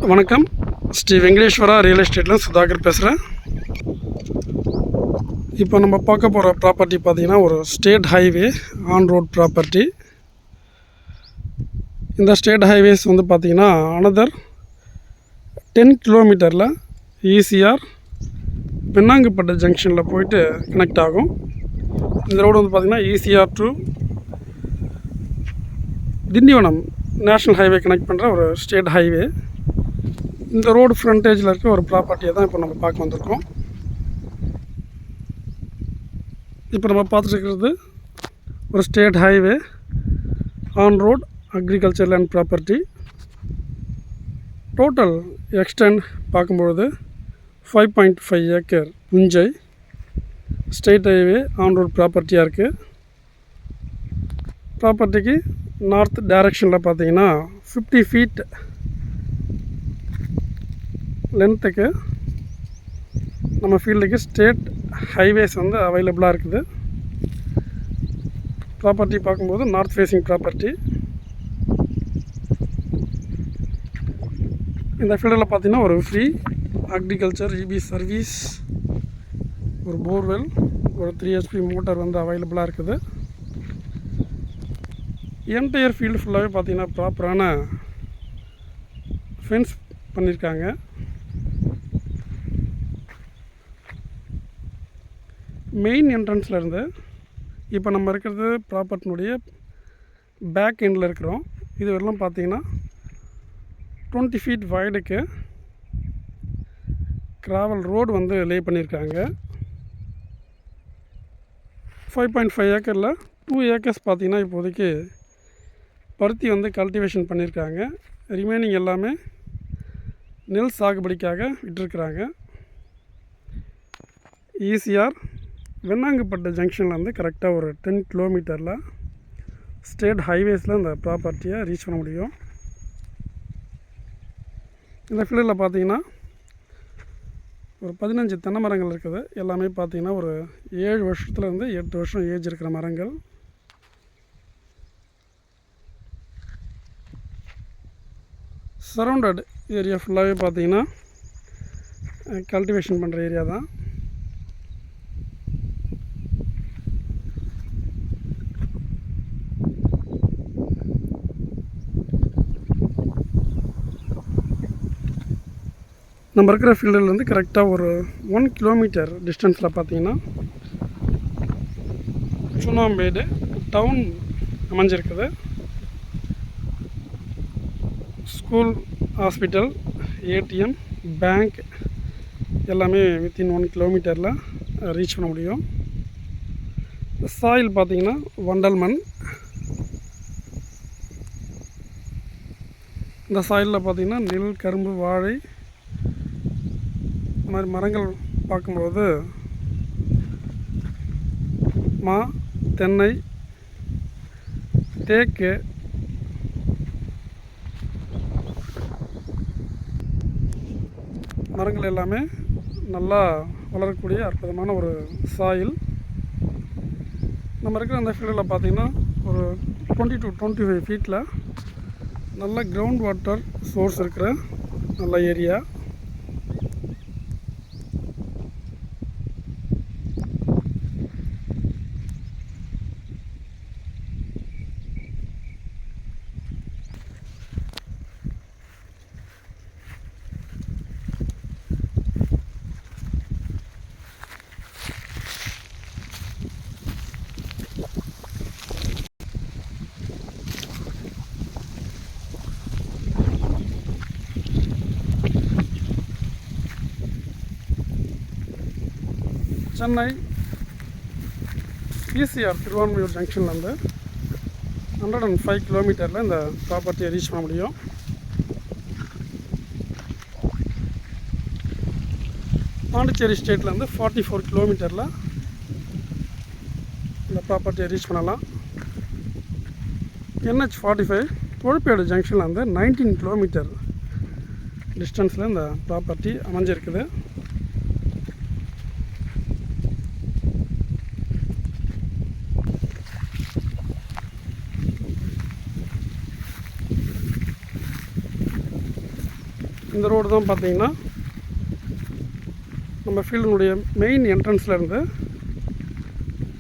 வணக்கம். ஸ்ரீ வெங்கடேஸ்வரா ரியல் எஸ்டேட்டில் சுதாகர் பேசுகிறேன். இப்போ நம்ம பார்க்க போகிற ப்ராப்பர்ட்டி பார்த்திங்கன்னா ஒரு state highway on road property. இந்த ஸ்டேட் ஹைவேஸ் வந்து பார்த்திங்கன்னா அனதர் 10 கிலோமீட்டரில் ஈசிஆர் பெண்ணாங்குப்பட்டு ஜங்ஷனில் போயிட்டு கனெக்ட் ஆகும். இந்த ரோடு வந்து பார்த்திங்கன்னா ECR to Tindivanam national highway connect பண்ணுற ஒரு ஸ்டேட் ஹைவே. இந்த ரோடு ஃப்ரண்டேஜில் இருக்க ஒரு ப்ராப்பர்ட்டியை தான் இப்போ நம்ம பார்க்க வந்திருக்கோம். இப்போ நம்ம பார்த்துருக்கிறது ஒரு state highway on road agriculture land property. Total extent பார்க்கும்பொழுது 5.5 ஏக்கர் புஞ்சை ஸ்டேட் ஹைவே ஆன் ரோட் ப்ராப்பர்ட்டியாக இருக்குது. ப்ராப்பர்ட்டிக்கு நார்த் டைரக்ஷனில் பார்த்தீங்கன்னா 50 ஃபீட் லென்த்துக்கு நம்ம ஃபீல்டுக்கு ஸ்டேட் ஹைவேஸ் வந்து அவைலபிளாக இருக்குது. ப்ராப்பர்ட்டி பார்க்கும்போது நார்த் ஃபேஸிங் ப்ராப்பர்ட்டி. இந்த ஃபீல்டில் பார்த்திங்கன்னா ஒரு ஃப்ரீ அக்ரிகல்ச்சர் இபி சர்வீஸ், ஒரு போர்வெல், ஒரு 3 HP மோட்டார் வந்து அவைலபிளாக இருக்குது. என்டையர் ஃபீல்டு ஃபுல்லாகவே பார்த்திங்கன்னா ப்ராப்பரான ஃபென்ஸ் பண்ணியிருக்காங்க. மெயின் என்ட்ரன்ஸில் இருந்து இப்போ நம்ம இருக்கிறது ப்ராப்பர்ட்டினுடைய பேக் எண்டில் இருக்கிறோம். இது வரலாம் பார்த்திங்கன்னா 20 ஃபீட் வைடுக்கு கிராவல் ரோடு வந்து லே பண்ணியிருக்காங்க. 5.5 ஏக்கரில் 2 ஏக்கர்ஸ் பார்த்திங்கன்னா இப்போதைக்கு பருத்தி வந்து கல்டிவேஷன் பண்ணியிருக்காங்க. ரிமைனிங் எல்லாமே நெல் சாகுபடிக்காக விட்டுருக்குறாங்க. ஈசிஆர் வெண்ணாங்குப்பட்டு ஜங்ஷனில் வந்து கரெக்டாக ஒரு 10 கிலோமீட்டரில் ஸ்டேட் ஹைவேஸில் இந்த ப்ராப்பர்ட்டியை ரீச் பண்ண முடியும். இந்த ஃபீல்டில் பார்த்திங்கன்னா ஒரு 15 தென்னை மரங்கள் இருக்குது. எல்லாமே பார்த்திங்கன்னா ஒரு 7 வருஷத்துலேருந்து 8 வருஷம் ஏஜ் இருக்கிற மரங்கள். சரௌண்டட் ஏரியா ஃபுல்லாகவே பார்த்திங்கன்னா கல்டிவேஷன் பண்ணுற ஏரியா தான். நம்ம இருக்கிற ஃபீல்டுலேருந்து கரெக்டாக ஒரு 1 கிலோமீட்டர் டிஸ்டன்ஸில் பார்த்திங்கன்னா சுண்ணாம்பேடு டவுன் அமைஞ்சிருக்குது. ஸ்கூல், ஹாஸ்பிட்டல், ஏடிஎம், பேங்க் எல்லாமே வித்தின் 1 கிலோமீட்டரில் ரீச் பண்ண முடியும். சாயில் பார்த்திங்கன்னா வண்டல் மண். இந்த சாயிலில் பார்த்திங்கன்னா நெல், கரும்பு, வாழை இந்த மாதிரி மரங்கள் பார்க்கும்போது மா, தென்னை, தேக்கு, மரங்கள் எல்லாமே நல்லா வளரக்கூடிய அற்புதமான ஒரு சாயில். நம்ம இருக்கிற அந்த ஃபீல்டில் பார்த்திங்கன்னா ஒரு 20 to 25 ஃபீட்டில் நல்ல கிரவுண்ட் வாட்டர் சோர்ஸ் இருக்கிற நல்ல ஏரியா. சென்னை ஈசிஆர் திருவான்மையூர் ஜங்ஷன்லேருந்து 105 கிலோமீட்டரில் இந்த ப்ராப்பர்ட்டியை ரீச் பண்ண முடியும். பாண்டிச்சேரி ஸ்டேட்லேருந்து 44 கிலோமீட்டரில் இந்த ப்ராப்பர்ட்டியை ரீச் பண்ணலாம். NH45 தொழுப்பேடு ஜங்ஷன்லேருந்து 19 கிலோமீட்டர் டிஸ்டன்ஸில் இந்த ப்ராப்பர்ட்டி அமைஞ்சிருக்குது. இந்த ரோடு தான் பார்த்தீங்கன்னா நம்ம ஃபீல்டினுடைய மெயின் என்ட்ரன்ஸ்லேருந்து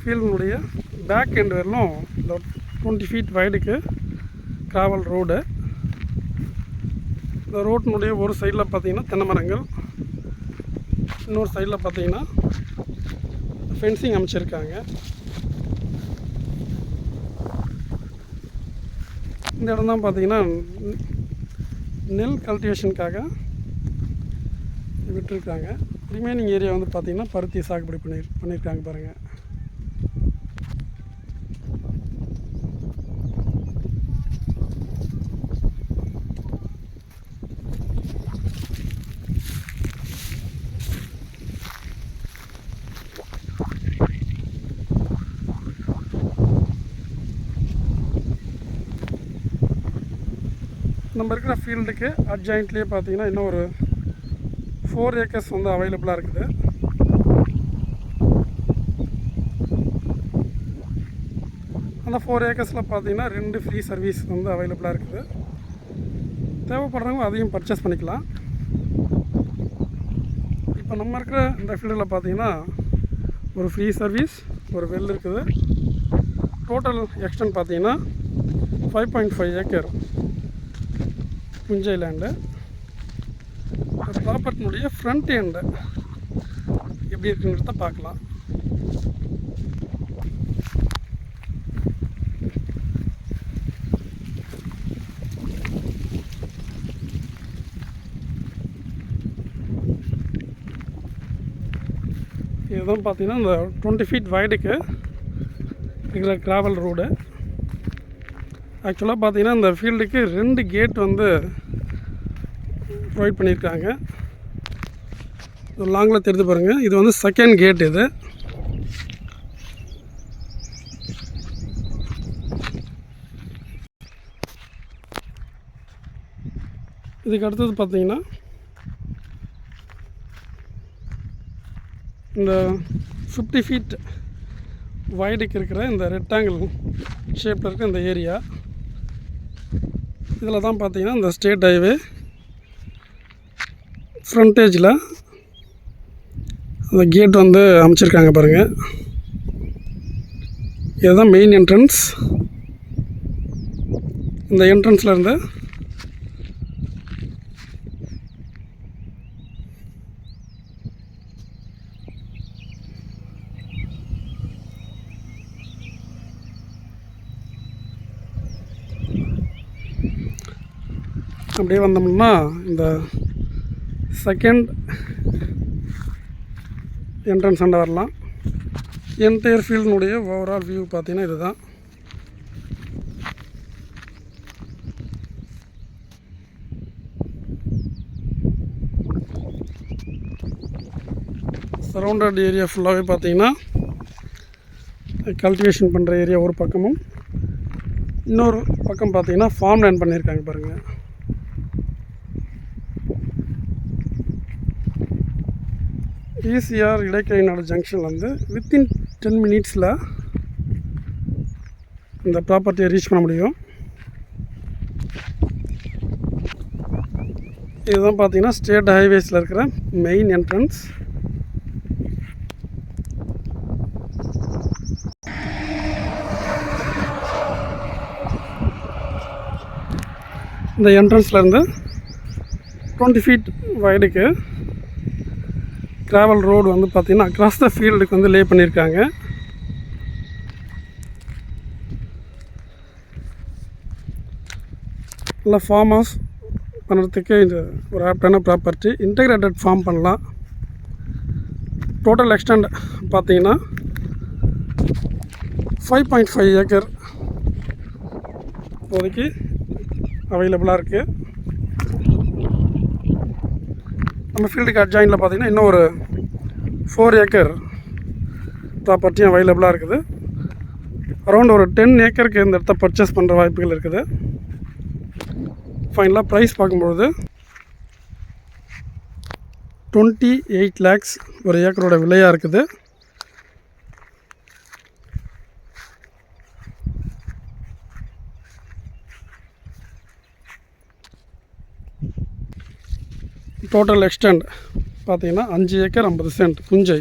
ஃபீல்டினுடைய பேக் எண்ட் வரலும் இந்த 20 feet வைடுக்கு ட்ராவல் ரோடு. இந்த ரோட்டினுடைய ஒரு சைடில் பார்த்தீங்கன்னா தென்னை மரங்கள், இன்னொரு சைடில் பார்த்தீங்கன்னா ஃபென்சிங் அமைச்சிருக்காங்க. இந்த இடம் தான் பார்த்தீங்கன்னா நெல் கல்டிவேஷனுக்காக விட்டுருக்காங்க. ரிமைனிங் ஏரியா வந்து பார்த்திங்கன்னா பருத்தி சாகுபடி பண்ணியிருக்காங்க பாருங்கள். நம்ம இருக்கிற ஃபீல்டுக்கு அட்ஜாயிண்ட்லேயே பார்த்தீங்கன்னா இன்னும் ஒரு 4 acres வந்து அவைலபிளாக இருக்குது. அந்த 4 acresல பார்த்தீங்கன்னா 2 ஃப்ரீ சர்வீஸ் வந்து அவைலபிளாக இருக்குது. தேவைப்படுறவங்க அதையும் பர்ச்சேஸ் பண்ணிக்கலாம். இப்போ நம்ம இருக்கிற இந்த ஃபீல்டில் பார்த்தீங்கன்னா ஒரு ஃப்ரீ சர்வீஸ், ஒரு வெல் இருக்குது. டோட்டல் எக்ஸ்டென்ட் பார்த்தீங்கன்னா 5.5 acre புஞ்சை லேண்டு. ப்ராப்பர்ட்டினுடைய ஃப்ரண்ட் எண்டு எப்படி இருக்குங்கிறத பார்க்கலாம். இதுதான் பார்த்தீங்கன்னா இந்த 20 feet வைடுக்கு இருக்கிற கிராவல் ரோடு. ஆக்சுவலாக பார்த்தீங்கன்னா இந்த ஃபீல்டுக்கு 2 கேட் வந்து ப்ரொவைட் பண்ணியிருக்காங்க. லாங்கில் தெரிஞ்சு பாருங்கள், இது வந்து செகண்ட் கேட். இதுக்கு அடுத்தது பார்த்தீங்கன்னா இந்த 50 feet வைடுக்கு இருக்கிற இந்த ரெக்டாங்கிள் ஷேப்பில் இருக்கிற இந்த ஏரியா, இதில் தான் பார்த்தீங்கன்னா இந்த ஸ்டேட் ஹைவே ஃப்ரண்டேஜில் அந்த கேட் வந்து அமைச்சிருக்காங்க பாருங்கள். இதுதான் மெயின் என்ட்ரன்ஸ். இந்த என்ட்ரன்ஸில் இருந்து அப்படியே வந்தோம்னா இந்த செகண்ட் என்ட்ரன்ஸ் அண்ட வரலாம். என்டையர் ஃபீல்டினுடைய ஓவரால் வியூ பார்த்தீங்கன்னா இதுதான். சரௌண்டட் ஏரியா ஃபுல்லாகவே பார்த்தீங்கன்னா கல்டிவேஷன் பண்ணுற ஏரியா ஒரு பக்கமும், இன்னொரு பக்கம் பார்த்தீங்கன்னா ஃபார்ம் லேண்ட் பண்ணியிருக்காங்க பாருங்கள். ECR இடைக்கரைநாடு ஜங்ஷனில் வந்து வித்தின் 10 minutesல இந்த ப்ராப்பர்ட்டியை ரீச் பண்ண முடியும். இதுதான் பார்த்தீங்கன்னா ஸ்டேட் ஹைவேஸில் இருக்கிற மெயின் என்ட்ரன்ஸ். இந்த என்ட்ரன்ஸ்லேருந்து 20 feet வைடுக்கு ட்ராவல் ரோடு வந்து பார்த்திங்கன்னா அக்ராஸ் த ஃபீல்டுக்கு வந்து லே பண்ணியிருக்காங்க. நல்லா ஃபார்ம் ஹவுஸ் பண்ணுறதுக்கு இது ஒரு ஆப்டான ப்ராப்பர்ட்டி. இன்டகிரேட்டட் ஃபார்ம் பண்ணலாம். டோட்டல் எக்ஸ்டெண்ட் பார்த்தீங்கன்னா 5.5 acre இப்போதைக்கு அவைலபிளாக இருக்குது. நம்ம ஃபீல்டுக்கு அட்ஜாயினில் பார்த்தீங்கன்னா இன்னும் ஒரு 4 acre ப்ராப்பர்ட்டியும் அவைலபிளாக இருக்குது. அரௌண்ட் ஒரு 10 acreக்கு இந்த இடத்த பர்ச்சேஸ் பண்ணுற வாய்ப்புகள் இருக்குது. ஃபைனலாக ப்ரைஸ் பார்க்கும்பொழுது 28 lakhs ஒரு ஏக்கரோட விலையாக இருக்குது. டோட்டல் எக்ஸ்டெண்ட் பார்த்தீங்கன்னா 5 ஏக்கர் 50 சென்ட் புஞ்சை.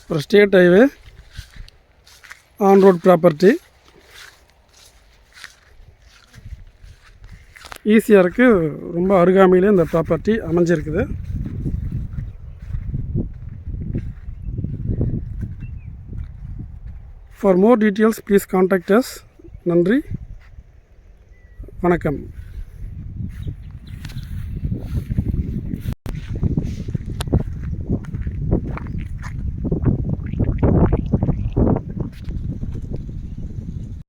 ஒரு state highway, on road property. ஈசிஆருக்கு ரொம்ப அருகாமையிலே இந்த ப்ராப்பர்ட்டி அமைஞ்சிருக்குது. For more details please contact us. நன்றி, வணக்கம்.